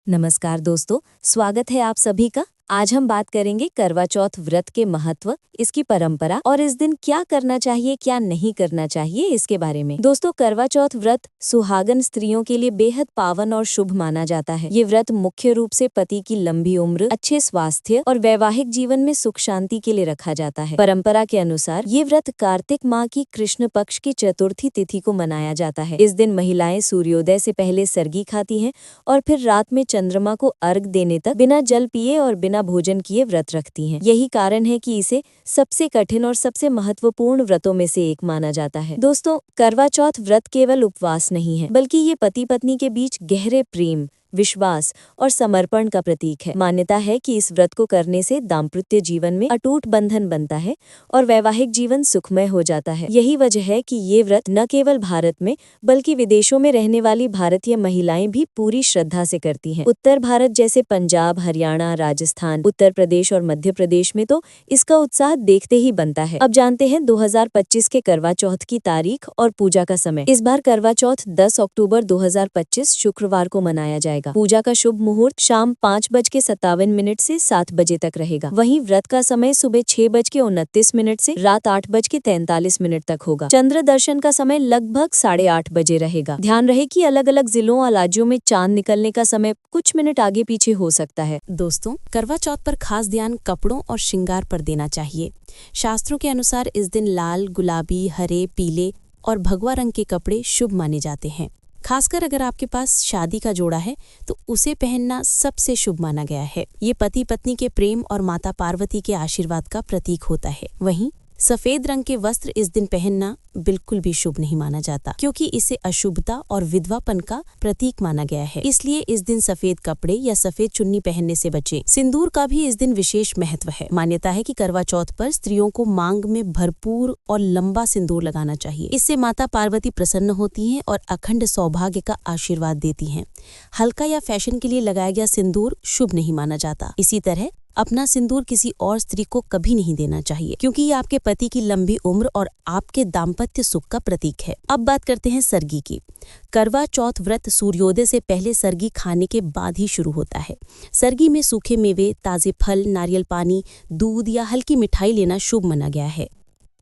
नमस्कार दोस्तों, स्वागत है आप सभी का। आज हम बात करेंगे करवा चौथ व्रत के महत्व, इसकी परंपरा और इस दिन क्या करना चाहिए क्या नहीं करना चाहिए इसके बारे में। दोस्तों, करवा चौथ व्रत सुहागन स्त्रियों के लिए बेहद पावन और शुभ माना जाता है। ये व्रत मुख्य रूप से पति की लंबी उम्र, अच्छे स्वास्थ्य और वैवाहिक जीवन में सुख शांति के लिए रखा जाता है। परंपरा के अनुसार ये व्रत कार्तिक माह की कृष्ण पक्ष की चतुर्थी तिथि को मनाया जाता है। इस दिन महिलाएं सूर्योदय से पहले सरगी खाती हैं और फिर रात में चंद्रमा को अर्घ देने तक बिना जल पिए और बिना भोजन किए व्रत रखती हैं। यही कारण है कि इसे सबसे कठिन और सबसे महत्वपूर्ण व्रतों में से एक माना जाता है। दोस्तों, करवा चौथ व्रत केवल उपवास नहीं है, बल्कि ये पति पत्नी के बीच गहरे प्रेम, विश्वास और समर्पण का प्रतीक है। मान्यता है कि इस व्रत को करने से दाम्पत्य जीवन में अटूट बंधन बनता है और वैवाहिक जीवन सुखमय हो जाता है। यही वजह है कि ये व्रत न केवल भारत में बल्कि विदेशों में रहने वाली भारतीय महिलाएं भी पूरी श्रद्धा से करती हैं। उत्तर भारत जैसे पंजाब, हरियाणा, राजस्थान, उत्तर प्रदेश और मध्य प्रदेश में तो इसका उत्साह देखते ही बनता है। अब जानते हैं 2025 के करवा चौथ की तारीख और पूजा का समय। इस बार करवा चौथ 10 अक्टूबर 2025 शुक्रवार को मनाया जाएगा। पूजा का शुभ मुहूर्त शाम 5:57 से 7 बजे तक रहेगा। वहीं व्रत का समय सुबह 6:29 से रात 8:43 तक होगा। चंद्र दर्शन का समय लगभग 8:30 बजे रहेगा। ध्यान रहे कि अलग अलग जिलों और राज्यों में चांद निकलने का समय कुछ मिनट आगे पीछे हो सकता है। दोस्तों, करवा चौथ पर खास ध्यान कपड़ों और श्रृंगार पर देना चाहिए। शास्त्रों के अनुसार इस दिन लाल, गुलाबी, हरे, पीले और भगवा रंग के कपड़े शुभ माने जाते हैं। खासकर अगर आपके पास शादी का जोड़ा है तो उसे पहनना सबसे शुभ माना गया है। ये पति पत्नी के प्रेम और माता पार्वती के आशीर्वाद का प्रतीक होता है। वहीं सफेद रंग के वस्त्र इस दिन पहनना बिल्कुल भी शुभ नहीं माना जाता, क्योंकि इसे अशुभता और विधवापन का प्रतीक माना गया है। इसलिए इस दिन सफेद कपड़े या सफेद चुन्नी पहनने से बचें। सिंदूर का भी इस दिन विशेष महत्व है। मान्यता है कि करवा चौथ पर स्त्रियों को मांग में भरपूर और लंबा सिंदूर लगाना चाहिए। इससे माता पार्वती प्रसन्न होती हैं और अखंड सौभाग्य का आशीर्वाद देती हैं। हल्का या फैशन के लिए लगाया गया सिंदूर शुभ नहीं माना जाता। इसी तरह अपना सिंदूर किसी और स्त्री को कभी नहीं देना चाहिए, क्योंकि ये आपके पति की लंबी उम्र और आपके दाम्पत्य सुख का प्रतीक है। अब बात करते हैं सरगी की। करवा चौथ व्रत सूर्योदय से पहले सरगी खाने के बाद ही शुरू होता है। सरगी में सूखे मेवे, ताजे फल, नारियल पानी, दूध या हल्की मिठाई लेना शुभ माना गया है।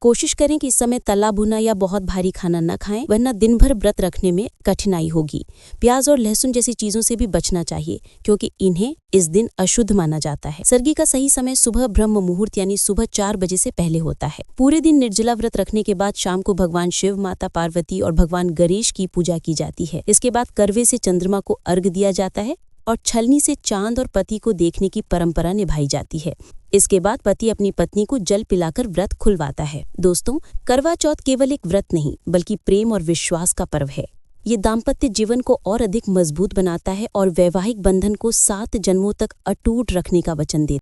कोशिश करें कि इस समय तला भुना या बहुत भारी खाना न खाएं, वरना दिन भर व्रत रखने में कठिनाई होगी। प्याज और लहसुन जैसी चीजों से भी बचना चाहिए, क्योंकि इन्हें इस दिन अशुद्ध माना जाता है। सरगी का सही समय सुबह ब्रह्म मुहूर्त यानी सुबह 4 बजे से पहले होता है। पूरे दिन निर्जला व्रत रखने के बाद शाम को भगवान शिव, माता पार्वती और भगवान गणेश की पूजा की जाती है। इसके बाद करवे से चंद्रमा को अर्घ दिया जाता है और छलनी से चांद और पति को देखने की परंपरा निभाई जाती है। इसके बाद पति अपनी पत्नी को जल पिलाकर व्रत खुलवाता है। दोस्तों, करवा चौथ केवल एक व्रत नहीं, बल्कि प्रेम और विश्वास का पर्व है। ये दाम्पत्य जीवन को और अधिक मजबूत बनाता है और वैवाहिक बंधन को 7 जन्मों तक अटूट रखने का वचन देता है।